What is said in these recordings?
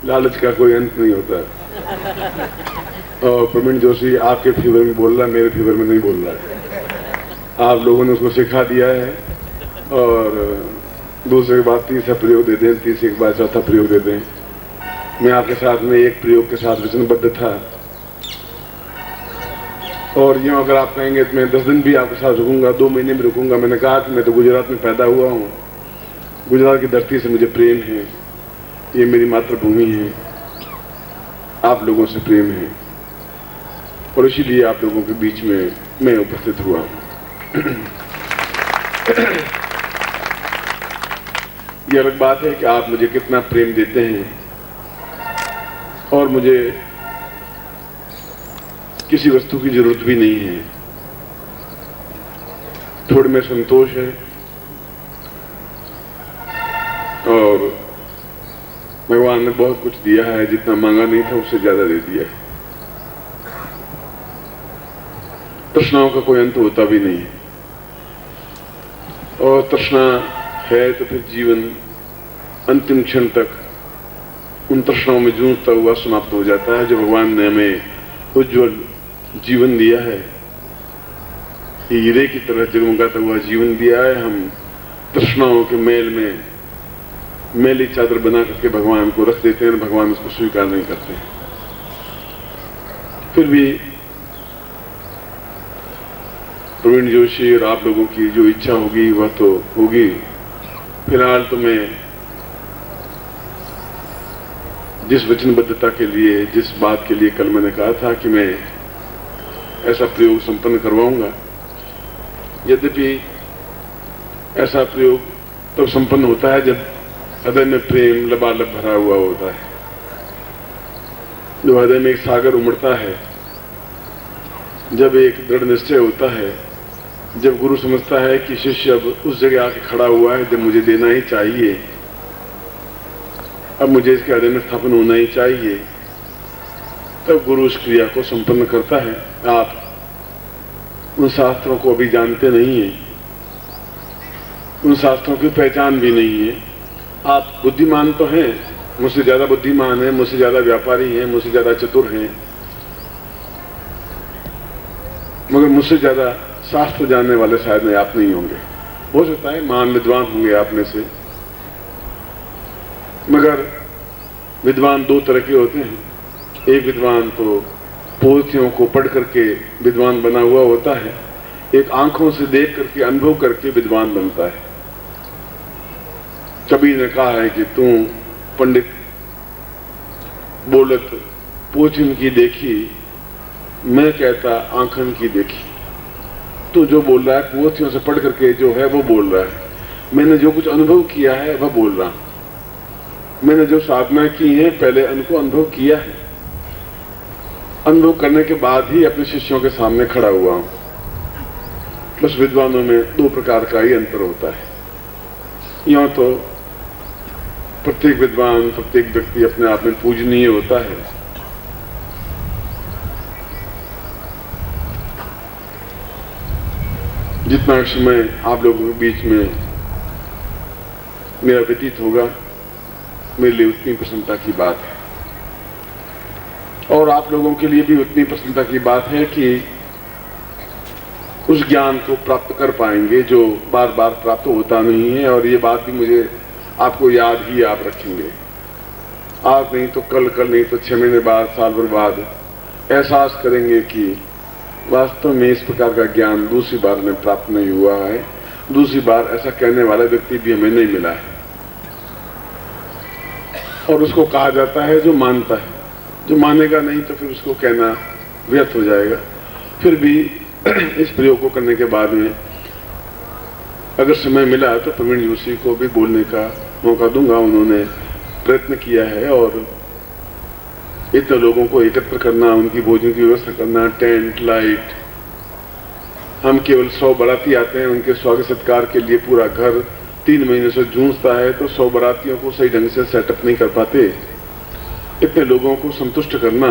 लालच का कोई अंत नहीं होता। और प्रवीण जोशी आपके फेवर में बोल रहा है, मेरे फेवर में नहीं बोल रहा है। आप लोगों ने उसको सिखा दिया है और दूसरे के बाद तीसरा प्रयोग दे दें, तीसरे के बाद चौथा प्रयोग दे दें। मैं आपके साथ में एक प्रयोग के साथ वचनबद्ध था और यूँ अगर आप कहेंगे तो मैं 10 दिन भी आपके साथ रुकूंगा, 2 महीने भी रुकूंगा। मैंने कहा कि मैं तो गुजरात में पैदा हुआ हूँ, गुजरात की धरती से मुझे प्रेम है, ये मेरी मातृभूमि है, आप लोगों से प्रेम है और इसीलिए आप लोगों के बीच में मैं उपस्थित हुआ हूँ। ये अलग बात है कि आप मुझे कितना प्रेम देते हैं और मुझे किसी वस्तु की जरूरत भी नहीं है, थोड़े में संतोष है और भगवान ने बहुत कुछ दिया है, जितना मांगा नहीं था उससे ज्यादा दे दिया है। तृष्णाओं का कोई अंत होता भी नहीं है और तृष्णा है तो फिर जीवन अंतिम क्षण तक उन तृष्णाओं में जूझता हुआ समाप्त हो जाता है। जो भगवान ने हमें उज्जवल जीवन दिया है, हीरे की तरह जगमगाता हुआ जीवन दिया है, हम तृष्णाओं के मेल में मैली चादर बना करके भगवान को रख देते हैं, भगवान उसको स्वीकार नहीं करते हैं। फिर भी प्रवीण जोशी और आप लोगों की जो इच्छा होगी वह तो होगी। फिलहाल तो मैं जिस वचनबद्धता के लिए, जिस बात के लिए कल मैंने कहा था कि मैं ऐसा प्रयोग संपन्न करवाऊंगा, यद्यपि ऐसा प्रयोग तब संपन्न होता है जब हृदय में प्रेम लबालब भरा हुआ होता है, जो हृदय में एक सागर उमड़ता है, जब एक दृढ़ निश्चय होता है, जब गुरु समझता है कि शिष्य अब उस जगह आके खड़ा हुआ है जब मुझे देना ही चाहिए, अब मुझे इसके हृदय में स्थापन होना ही चाहिए, तब गुरु उस क्रिया को संपन्न करता है। आप उन शास्त्रों को अभी जानते नहीं हैं, उन शास्त्रों की पहचान भी नहीं है। आप बुद्धिमान तो हैं, मुझसे ज्यादा बुद्धिमान हैं, मुझसे ज्यादा व्यापारी हैं, मुझसे ज्यादा चतुर हैं, मगर मुझसे ज्यादा शास्त्र जानने वाले शायद नहीं आप नहीं होंगे। हो सकता है महान विद्वान होंगे आप में से, मगर विद्वान दो तरह के होते हैं। एक विद्वान तो पोथियों को पढ़ करके विद्वान बना हुआ होता है, एक आंखों से देख करके अनुभव करके विद्वान बनता है। कबीर ने कहा है कि तू पंडित बोलत पोथिन की देखी, मैं कहता आंखन की देखी। तो जो बोल रहा है पोथियों से पढ़ करके जो है वो बोल रहा है, मैंने जो कुछ अनुभव किया है वह बोल रहा हूं, मैंने जो साधना की है पहले उनको अनुभव किया है, अनुभव करने के बाद ही अपने शिष्यों के सामने खड़ा हुआ हूं। बस विद्वानों में दो प्रकार का ही अंतर होता है। यूं तो प्रत्येक विद्वान, प्रत्येक व्यक्ति अपने आप में पूजनीय होता है, जितना समय आप लोगों के बीच में मेरा व्यतीत होगा मेरे लिए उतनी प्रसन्नता की बात है, और आप लोगों के लिए भी उतनी प्रसन्नता की बात है कि उस ज्ञान को प्राप्त कर पाएंगे जो बार बार प्राप्त होता नहीं है। और ये बात भी मुझे आपको याद ही आप रखेंगे, आज नहीं तो कल, कल नहीं तो 6 महीने बाद, साल भर बाद एहसास करेंगे कि वास्तव में इस प्रकार का ज्ञान दूसरी बार में प्राप्त नहीं हुआ है, दूसरी बार ऐसा कहने वाला व्यक्ति भी हमें नहीं मिला है। और उसको कहा जाता है जो मानता है, जो मानेगा नहीं तो फिर उसको कहना व्यर्थ हो जाएगा। फिर भी इस प्रयोग को करने के बाद में अगर समय मिला तो प्रवीण जोशी को भी बोलने का मौका दूंगा। उन्होंने प्रयत्न किया है और इतने लोगों को एकत्र करना, उनकी भोजन की व्यवस्था करना, टेंट, लाइट, हम केवल 100 बाराती आते हैं, उनके स्वागत सत्कार के लिए पूरा घर 3 महीने से जूझता है, तो 100 बारातियों को सही ढंग से सेटअप नहीं कर पाते। इतने लोगों को संतुष्ट करना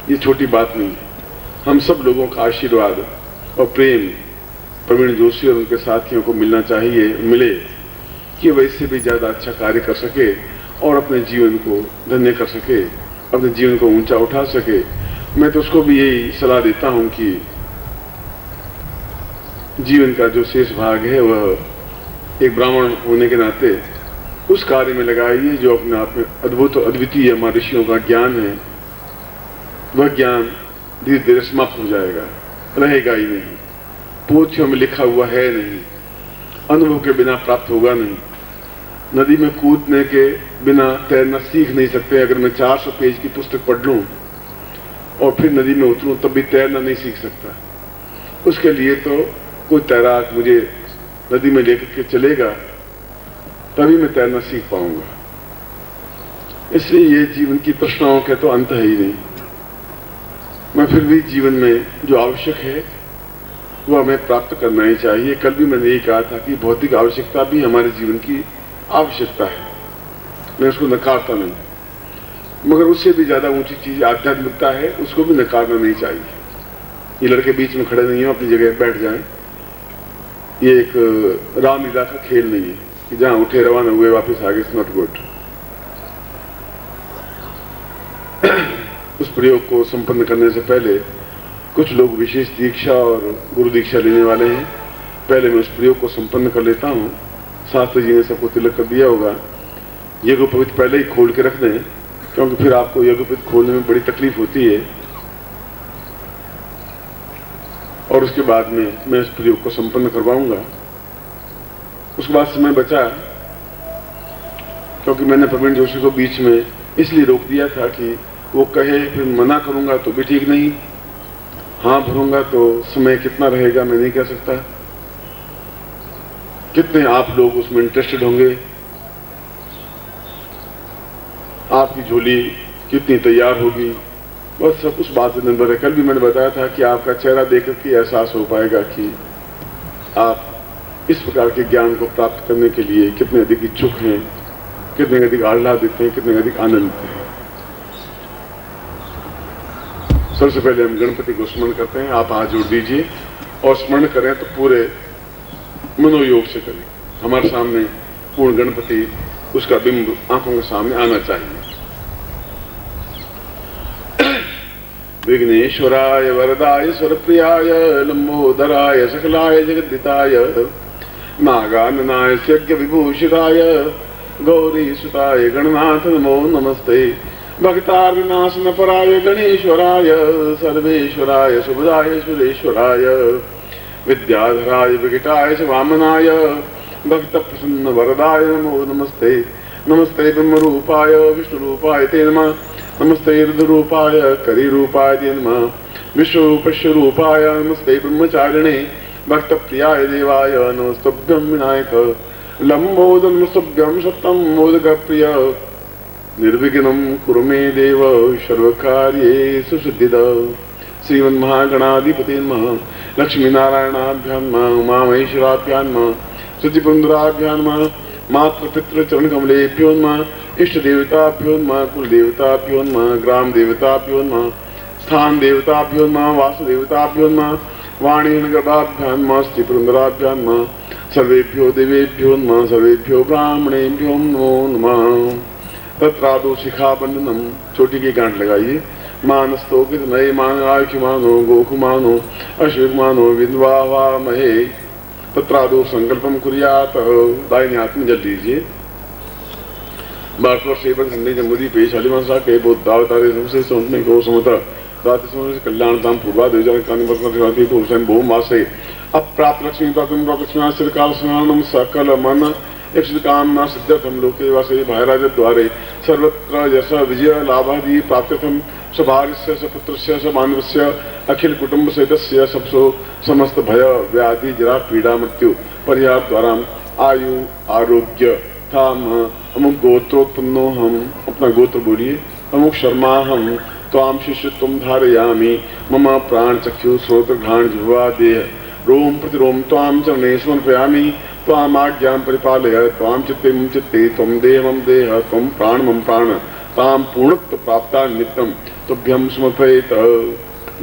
ये छोटी बात नहीं है। हम सब लोगों का आशीर्वाद और प्रेम प्रवीण जोशी और उनके साथियों को मिलना चाहिए, मिले कि वह इससे भी ज्यादा अच्छा कार्य कर सके और अपने जीवन को धन्य कर सके, अपने जीवन को ऊंचा उठा सके। मैं तो उसको भी यही सलाह देता हूं कि जीवन का जो शेष भाग है वह एक ब्राह्मण होने के नाते उस कार्य में लगाइए जो अपने आप में अद्भुत और अद्वितीय हमारे ऋषियों का ज्ञान है। वह ज्ञान धीरे धीरे समाप्त हो जाएगा, रहेगा ही नहीं, पोथियों में लिखा हुआ है नहीं, अनुभव के बिना प्राप्त होगा नहीं। नदी में कूदने के बिना तैरना सीख नहीं सकते। अगर मैं 400 पेज की पुस्तक पढ़ लूं और फिर नदी में उतरूं तब भी तैरना नहीं सीख सकता। उसके लिए तो कोई तैराक मुझे नदी में लेकर के चलेगा तभी मैं तैरना सीख पाऊंगा। इसलिए ये जीवन की तृष्णाओं का तो अंत है ही नहीं। मैं फिर भी जीवन में जो आवश्यक है वह हमें प्राप्त करना ही चाहिए। कल भी मैंने यही कहा था कि भौतिक आवश्यकता भी हमारे जीवन की आवश्यकता है, मैं उसको नकारता नहीं, मगर उससे भी ज्यादा ऊंची चीज आध्यात्मिकता है, उसको भी नकारना नहीं चाहिए। ये लड़के बीच में खड़े नहीं हो, अपनी जगह बैठ जाएं। ये एक रामलीला का खेल नहीं है कि जहां उठे रवाना हुए वापस आगे, इट्स नॉट गुड। उस प्रयोग को संपन्न करने से पहले कुछ लोग विशेष दीक्षा और गुरु दीक्षा लेने वाले हैं। पहले मैं उस प्रयोग को संपन्न कर लेता हूं। शास्त्री जी ने सबको तिलक कर दिया होगा। यज्ञोपवीत पहले ही खोल के रख दें, क्योंकि फिर आपको यज्ञोपवीत खोलने में बड़ी तकलीफ होती है। और उसके बाद में मैं इस प्रयोग को संपन्न करवाऊंगा। उसके बाद समय बचा, क्योंकि मैंने प्रवीण जोशी को बीच में इसलिए रोक दिया था कि वो कहे फिर मना करूंगा तो भी ठीक नहीं, हाँ भरूंगा तो समय कितना रहेगा मैं नहीं कह सकता। कितने आप लोग उसमें इंटरेस्टेड होंगे, आपकी झोली कितनी तैयार होगी, बस सब उस बात से निर्भर है। कल भी मैंने बताया था कि आपका चेहरा देखकर के एहसास हो पाएगा कि आप इस प्रकार के ज्ञान को प्राप्त करने के लिए कितने अधिक इच्छुक हैं, कितने अधिक आह्लादित हैं, कितने अधिक आनंदित हैं। सबसे पहले हम गणपति को स्मरण करते हैं। आप हाथ जोड़ दीजिए और स्मरण करें तो पूरे मनोयोग से करें। हमारे सामने पूर्ण गणपति, उसका बिंब आंखों के सामने आना चाहिए। विघ्नेश्वराय वरदाय स्वरप्रियाय लंबोदराय सकलाय जगद्दिताय नागाननाय यज्ञ विभूषिताय गौरी सुताय गणनाथ नमो नमस्ते। भक्तार्नाशन पराय गणेश्वराय सर्वेश्वराय सुबुधाय सुरेश्वराय विद्याधराय विकटाय च वामनाय भक्त प्रसन्न वरदाय नमो नमस्ते। नमस्ते ब्रह्मरूपाय विष्णुरूपाय ते नमः। नमस्ते रुद्ररूपाय करिरूपाय ते नमः। विश्वरूपस्य रूपाय नमस्ते ब्रह्मचारिणे भक्त प्रियाय देवाय नमस्तुभ्यं विनायक। लंबोदरं नमस्तुभ्यं सत्यं मोदक प्रिय निर्विघ्नं कुरु मे देव सर्वकार्येषु सिद्धिदा। श्रीमन्महागणाधिपते नमः। लक्ष्मीनारायणाभ्यां नमः। उमामहेश्वराभ्यां नमः। शुचिपुरन्दराभ्यां नमः। मातृपितृचरणकमलेभ्यो नमः। इष्टदेवताभ्यो नमः। कुलदेवताभ्यो नमः। ग्रामदेवताभ्यो नमः। स्थानदेवताभ्यो नमः। वासुदेवताभ्यो नमः। वाणीगर्भाभ्यां नमः। श्रीपुरन्दराभ्यां नमः। सर्वेभ्यो देवेभ्यो नमः। सर्वेभ्यो ब्राह्मणेभ्यो नमो नमः। तत्रादो शिखाबंधनम, छोटी की गांठ लगाइए। मानस्तो नए मान आयुमानो गोकुमानो अश्विमानो विद्वावा महे। तत्रादो संकल्पम कुर्यात, दाहिने हाथ में जल लीजिए। भारतवर्ष सेवन संधि जमुदी पेश अलिमासा के बोधावतारे सबसे सोचने को समता दाति समझ कल्याण धाम पूर्वा देवजन कानी वर्तन सेवाती तो हुसैन बहु मासे अप्राप्त लक्ष्मी प्राप्तम प्रकटना श्रीकाल स्नानम सकल मन इष्ट कामना सिद्धर्थम लोके वासे भाईराज द्वारे सर्वत्र यश विजय लाभादि प्राप्त्यर्थम स्वभार्यस्य सपुत्रस्य समानवस्य अखिल कुटुंब सहितस्य सबसो समस्त भय व्याधि जरा पीड़ा मृत्यु परिहार द्वारा आयु आरोग्य थाम। अमुक गोत्रोत्पन्नो हम, अपना गोत्र बोलिए। अमुक शर्मा हम त्वाम शिष्य तुम धारयामी। मम प्राण चक्षु श्रोत्र घ्राण जिह्वा देह रोम प्रतिरोम त्वाम चरणे समर्पयामि। त्वाम आज्ञां परिपालय। त्वाम चित्ते मम चित्ते त्वं देह मम देह त्वं प्राण मम प्राण ताम पूर्णत्व प्राप्ता नित्यं तुभ्यं समर्पयेत।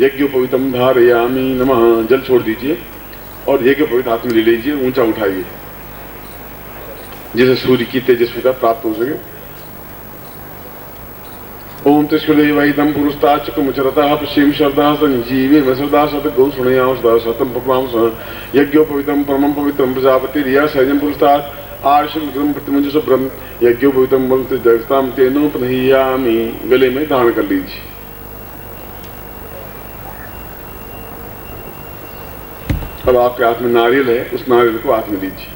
यज्ञोपवीतं धारयामि नमः। जल छोड़ दीजिए और यज्ञोपवीत हाथ में ले लीजिए, ऊंचा उठाइए जिसे सूर्य की तेजस्विता प्राप्त हो सके। ओम तिष्कुदेवैदं पुरुस्ताच्चकमुचरतः पश्चिम शरदः संजीवे वसरदा सतगो सुणयावसदा सतम पपलाम यज्ञोपवितं परमं पवित्रं प्रजापतिरिया सैजं पुरुस्तात् आयुषं ग्रम प्रतिमुंज शुभ्रम यज्ञोपवितं वंश जगताम तेनोपनहियामि। गले में धारण कर लीजिए। अब आपके हाथ में नारियल है, उस नारियल को हाथ में लीजिए।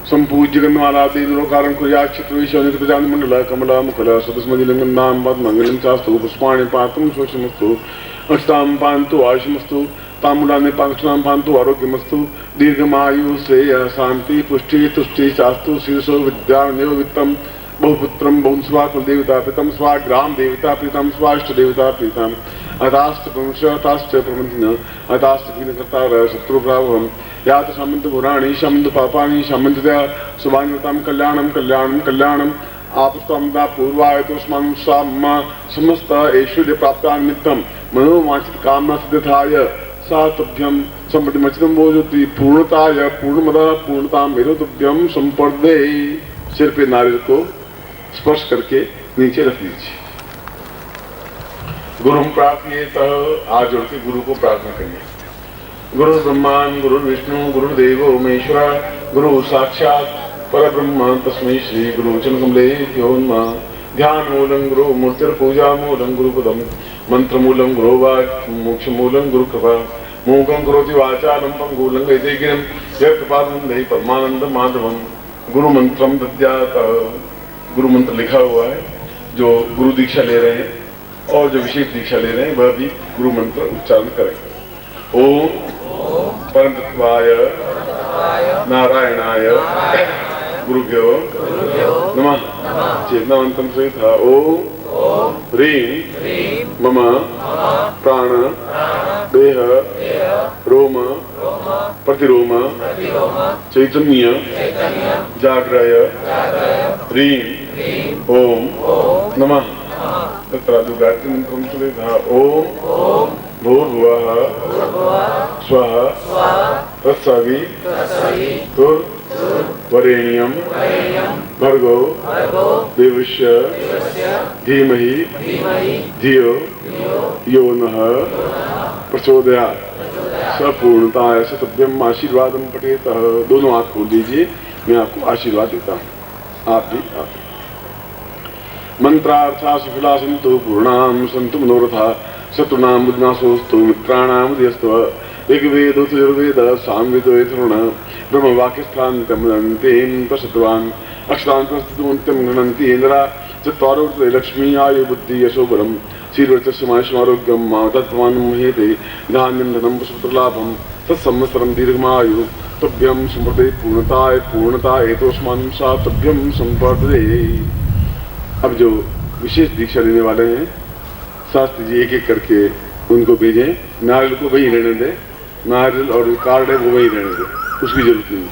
संपूज्य गन्धमाला देवलोकारं कुर्याक्षित्रविशोनितजान मंडल कमला मुखला सदस्मदिलंगन्नाम पद्मंगलं चास्तु पुष्पाणि पातुं शोषमस्तु अक्षतां पान्तु आयुषमस्तु ताम्बूलानि पाक्षणां पान्तु आरोग्यमस्तु दीर्घमायु श्रेय शांति पुष्टि तुष्टि चास्तु शीर्षो विद्यान्यो वित्तम बहुपुत्रम बहुस्वा कुलदेवता प्रीतम स्वा ग्राम देवता प्रीतम स्वाष्ट देवता प्रीतम अदास्त वंशताश्च प्रबंधन अदास्त विघ्नकर्तार शत्रुग्रावहम यात सामंत पुराणी सामंत पापानि सामंतया शुभान्वितां कल्याणं कल्याणं कल्याणं आपस्तमदा पूर्वाय तस्मान् साम्मा समस्त ऐश्वर्य प्राप्तानिमित्तं मनोवांछित कामना सिद्धाय सातभ्यं संपत्तिमचितं बोधति पूर्णताय पूर्णमदः पूर्णतां मेरुतभ्यं संपर्दे। सिर पे नारियल को स्पर्श करके नीचे रख दीजिए। गुरु प्राप्येत, हाथ जोड़ के गुरु को प्रार्थना करिए। गुरु ब्रह्मान गुरु विष्णु गुरुदेवो महेश्वर गुरु साक्षात परब्रह्म तस्मै श्री गुरु चरणकमलेभ्यो नमः। ध्यान मूलं गुरु मूर्तिर्पूजा मूलं गुरुपदम मंत्र मूलं गुरु वाक् मोक्ष मूलं गुरु कृपा मूकं करोति वाचालं पंगुलं लंघयते गिरिं यत्कृपातमन्दै परमानंद माधवम। गुरु मंत्रम दद्यात्, गुरु मंत्र लिखा हुआ है। जो गुरु दीक्षा ले रहे हैं और जो विशेष दीक्षा ले रहे हैं वह भी गुरु मंत्र उच्चारण करें। ओम परमतत्वाय नारायणाय गुरुभ्यो नमः। चेतनावंतम सहित ओम ह्रीं मम प्राण देह रोम प्रतिरोम चैतन्य जागृय ह्रीं ओम नमः। तत्र गायत्री मंत्रं सुरेधा ओम भूर्भुवः स्वः तत्सवितुर्वरेण्यं भर्गो देवस्य धीमहि धियो यो नः प्रचोदयात्। सपूर्णताय सतभ्यम आशीर्वादम पठेत। दोनों हाथ खोल दीजिए, मैं आपको आशीर्वाद देता हूँ। आप भी मंत्रार्था सुफला सन्तु पूर्णां सन्तु मनोरथा शत्रुनां बुद्धिनाशोस्तु मित्राणां उदयस्तु। ऋग्वेदो यजुर्वेद सामवेदो यथुर्वण ब्रह्मवाक्यस्थान्तं प्रसत्वान् अक्षरान् प्रस्तुतं गृह्णन्ति इन्द्रा चत्वारो लक्ष्मी आयु बुद्धि यशो बलम् शीर्वर्चस्यमायुष्मारोग्यं तत्त्वान् हेते धान्यं धनं पुष्पलाभं तत्संवत्सरं दीर्घमायु तभ्यं संवर्धे पूर्णताय पूर्णता एतोस्मान् सा तभ्यं संवर्धे। अब जो विशेष दीक्षा लेने वाले हैं शास्त्री जी एक एक करके उनको भेजें। नारियल को वही रहने दें, नारियल और कार्ड है वो वही रहने दें, उसकी जरूरत नहीं।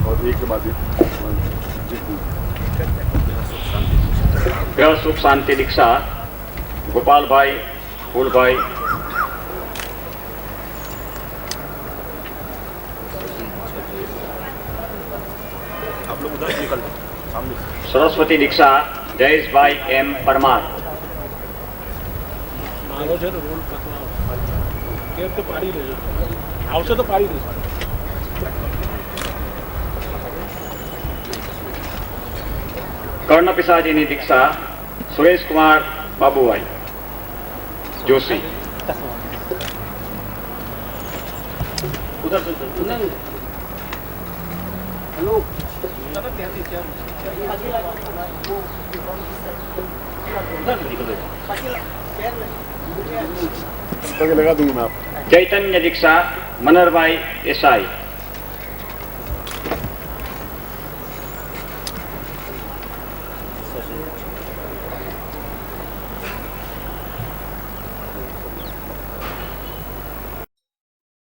और एक के बाद ग्रह सुख शांति दीक्षा गोपाल भाई फूल भाई सरस्वती दीक्षा जयेश भाई एम परमार। कर्ण पिशाचिनी दीक्षा सुरेश कुमार बाबू भाई जोशी। उधर हेलो लगा दूंगा मैं आप। चैतन्य दीक्षा मनर भाई एसआई।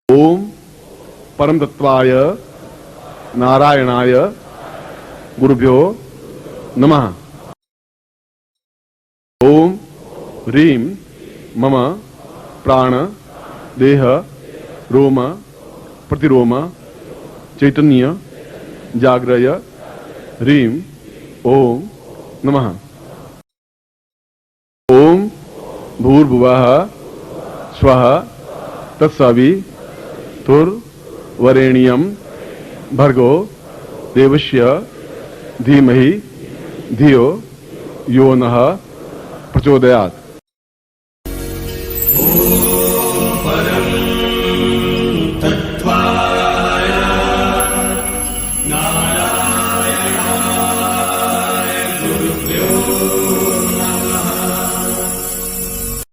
ओम परम तत्वाय नारायणाय गुरुभ्यो नमः। ओम ह्रीं मम प्राण देह रोम प्रतिरोम चैतन्य जागृय ह्रीं ओम नमः। ओम भूर्भुवः स्वः तत्सवितुर्वरेण्यं भर्गो देवस्य धीमहि धियो यो नः प्रचोदयात्।